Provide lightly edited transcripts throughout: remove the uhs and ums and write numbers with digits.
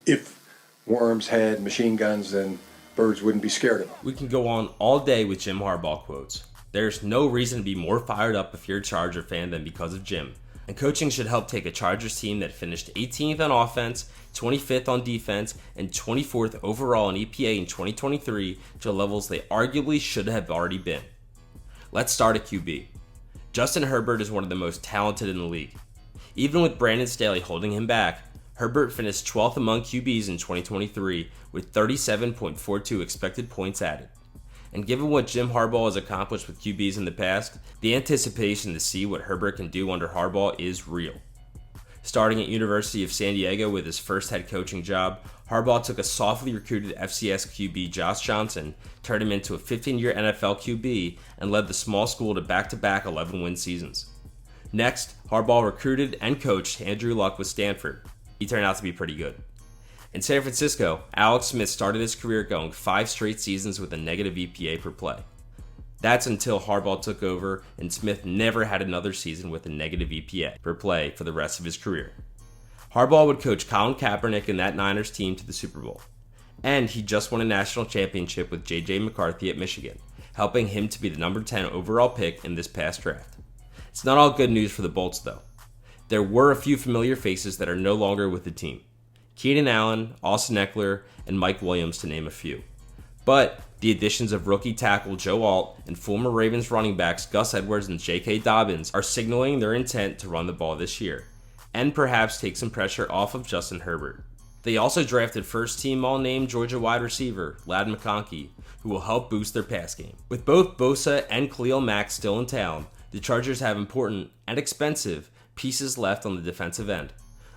If worms had machine guns, then birds wouldn't be scared of them. We can go on all day with Jim Harbaugh quotes. There's no reason to be more fired up if you're a Charger fan than because of Jim. And coaching should help take a Chargers team that finished 18th on offense, 25th on defense, and 24th overall in EPA in 2023 to levels they arguably should have already been. Let's start at QB. Justin Herbert is one of the most talented in the league. Even with Brandon Staley holding him back, Herbert finished 12th among QBs in 2023 with 37.42 expected points added. And given what Jim Harbaugh has accomplished with QBs in the past, the anticipation to see what Herbert can do under Harbaugh is real. Starting at University of San Diego with his first head coaching job, Harbaugh took a softly recruited FCS QB Josh Johnson, turned him into a 15-year NFL QB, and led the small school to back-to-back 11-win seasons. Next, Harbaugh recruited and coached Andrew Luck with Stanford. He turned out to be pretty good. In San Francisco, Alex Smith started his career going 5 straight seasons with a negative EPA per play. That's until Harbaugh took over, and Smith never had another season with a negative EPA per play for the rest of his career. Harbaugh would coach Colin Kaepernick and that Niners team to the Super Bowl. And he just won a national championship with J.J. McCarthy at Michigan, helping him to be the number 10 overall pick in this past draft. It's not all good news for the Bolts, though. There were a few familiar faces that are no longer with the team. Keenan Allen, Austin Eckler, and Mike Williams to name a few. But the additions of rookie tackle Joe Alt and former Ravens running backs Gus Edwards and J.K. Dobbins are signaling their intent to run the ball this year, and perhaps take some pressure off of Justin Herbert. They also drafted first-team all-name Georgia wide receiver Ladd McConkey, who will help boost their pass game. With both Bosa and Khalil Mack still in town, the Chargers have important and expensive pieces left on the defensive end.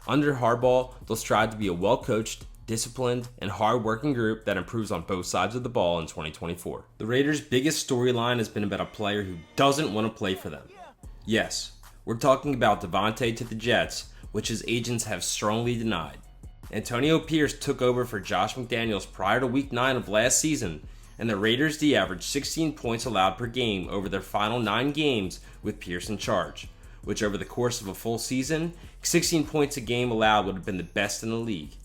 Under Harbaugh, they'll strive to be a well-coached, disciplined, and hard-working group that improves on both sides of the ball in 2024. The Raiders' biggest storyline has been about a player who doesn't want to play for them. Yes, we're talking about Devontae to the Jets, which his agents have strongly denied. Antonio Pierce took over for Josh McDaniels prior to Week 9 of last season, and the Raiders D averaged 16 points allowed per game over their final 9 games with Pierce in charge, which over the course of a full season, 16 points a game allowed would have been the best in the league.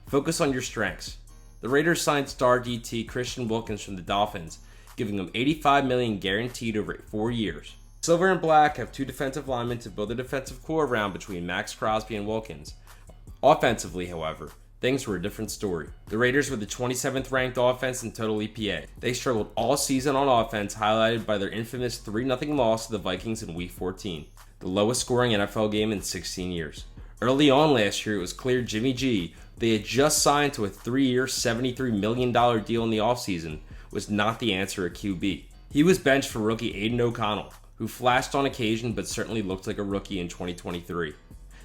Focus on your strengths. The Raiders signed star DT Christian Wilkins from the Dolphins, giving him $85 million guaranteed over 4 years. Silver and Black have 2 defensive linemen to build a defensive core around between Max Crosby and Wilkins. Offensively, however, things were a different story. The Raiders were the 27th ranked offense in total EPA. They struggled all season on offense, highlighted by their infamous 3-0 loss to the Vikings in Week 14, the lowest scoring NFL game in 16 years. Early on last year, it was clear Jimmy G, who they had just signed to a 3-year, $73 million deal in the offseason, was not the answer at QB. He was benched for rookie Aiden O'Connell, who flashed on occasion but certainly looked like a rookie in 2023.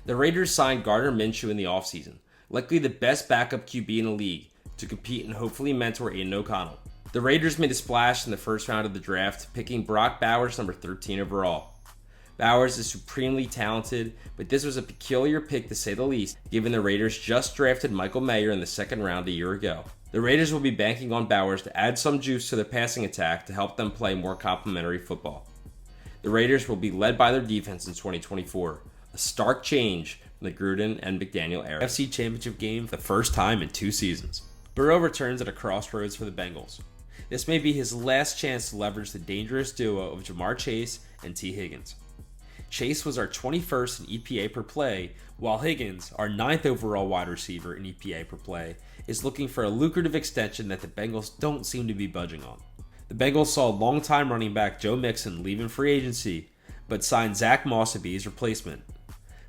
The Raiders signed Gardner Minshew in the offseason, likely the best backup QB in the league, to compete and hopefully mentor Aiden O'Connell. The Raiders made a splash in the first round of the draft, picking Brock Bowers number 13 overall. Bowers is supremely talented, but this was a peculiar pick to say the least, given the Raiders just drafted Michael Mayer in the second round a year ago. The Raiders will be banking on Bowers to add some juice to their passing attack to help them play more complementary football. The Raiders will be led by their defense in 2024, a stark change from the Gruden and McDaniel era. FC Championship game for the first time in 2 seasons. Burrow returns at a crossroads for the Bengals. This may be his last chance to leverage the dangerous duo of Jamar Chase and T. Higgins. Chase was our 21st in EPA per play, while Higgins, our 9th overall wide receiver in EPA per play, is looking for a lucrative extension that the Bengals don't seem to be budging on. The Bengals saw longtime running back Joe Mixon leave in free agency, but signed Zach Moss to be his replacement.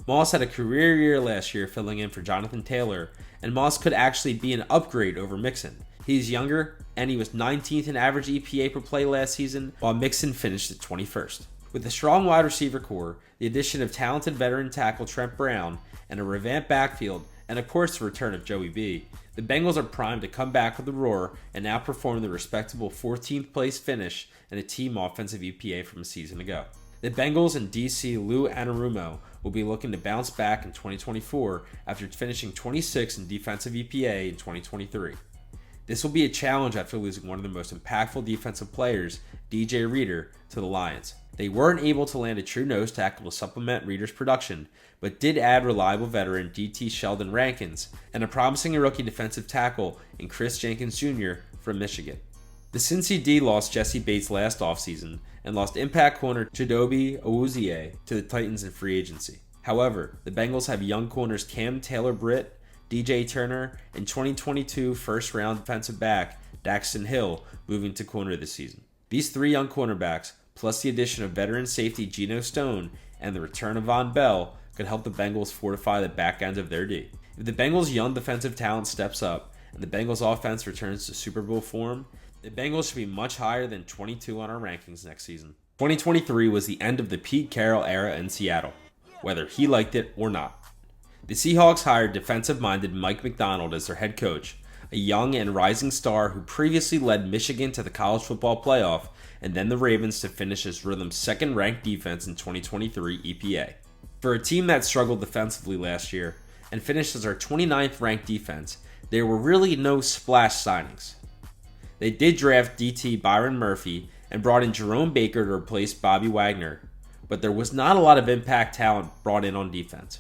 Moss had a career year last year filling in for Jonathan Taylor, and Moss could actually be an upgrade over Mixon. He's younger, and he was 19th in average EPA per play last season, while Mixon finished at 21st. With a strong wide receiver core, the addition of talented veteran tackle Trent Brown, and a revamped backfield, and of course the return of Joey B, the Bengals are primed to come back with a roar and outperform the respectable 14th place finish in a team offensive EPA from a season ago. The Bengals and DC Lou Anarumo will be looking to bounce back in 2024 after finishing 26th in defensive EPA in 2023. This will be a challenge after losing one of the most impactful defensive players, DJ Reader, to the Lions. They weren't able to land a true nose tackle to supplement Reader's production, but did add reliable veteran DT Sheldon Rankins and a promising rookie defensive tackle in Chris Jenkins Jr. from Michigan. The Cincy D lost Jesse Bates last offseason and lost impact corner Chidobe Awuzie to the Titans in free agency. However, the Bengals have young corners Cam Taylor-Britt, DJ Turner, and 2022 first-round defensive back Daxton Hill moving to corner this season. These three young cornerbacks, plus the addition of veteran safety Geno Stone and the return of Von Bell, could help the Bengals fortify the back end of their D. If the Bengals' young defensive talent steps up and the Bengals' offense returns to Super Bowl form, the Bengals should be much higher than 22 on our rankings next season. 2023 was the end of the Pete Carroll era in Seattle, whether he liked it or not. The Seahawks hired defensive-minded Mike Macdonald as their head coach, a young and rising star who previously led Michigan to the college football playoff and then the Ravens to finish as Rithmm's second-ranked defense in 2023 EPA. For a team that struggled defensively last year and finished as our 29th ranked defense, there were really no splash signings. They did draft DT Byron Murphy and brought in Jerome Baker to replace Bobby Wagner, but there was not a lot of impact talent brought in on defense.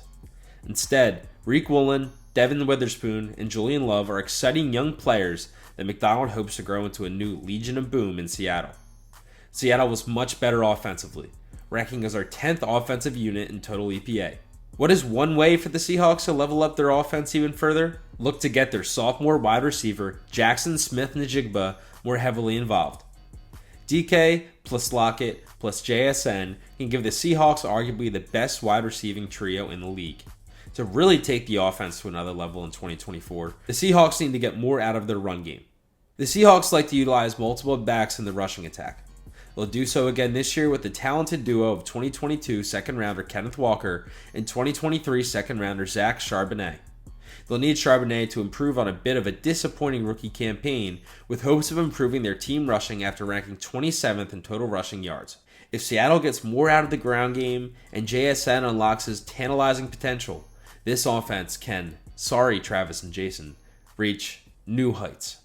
Instead, Reek Woolen, Devin Witherspoon, and Julian Love are exciting young players that McDonald hopes to grow into a new Legion of Boom in Seattle. Seattle was much better offensively, ranking as our 10th offensive unit in total EPA. What is one way for the Seahawks to level up their offense even further? Look to get their sophomore wide receiver, Jackson Smith-Njigba, more heavily involved. DK plus Lockett plus JSN can give the Seahawks arguably the best wide receiving trio in the league. To really take the offense to another level in 2024, the Seahawks need to get more out of their run game. The Seahawks like to utilize multiple backs in the rushing attack. They'll do so again this year with the talented duo of 2022 second-rounder Kenneth Walker and 2023 second-rounder Zach Charbonnet. They'll need Charbonnet to improve on a bit of a disappointing rookie campaign with hopes of improving their team rushing after ranking 27th in total rushing yards. If Seattle gets more out of the ground game and JSN unlocks his tantalizing potential, this offense can, sorry Travis and Jason, reach new heights.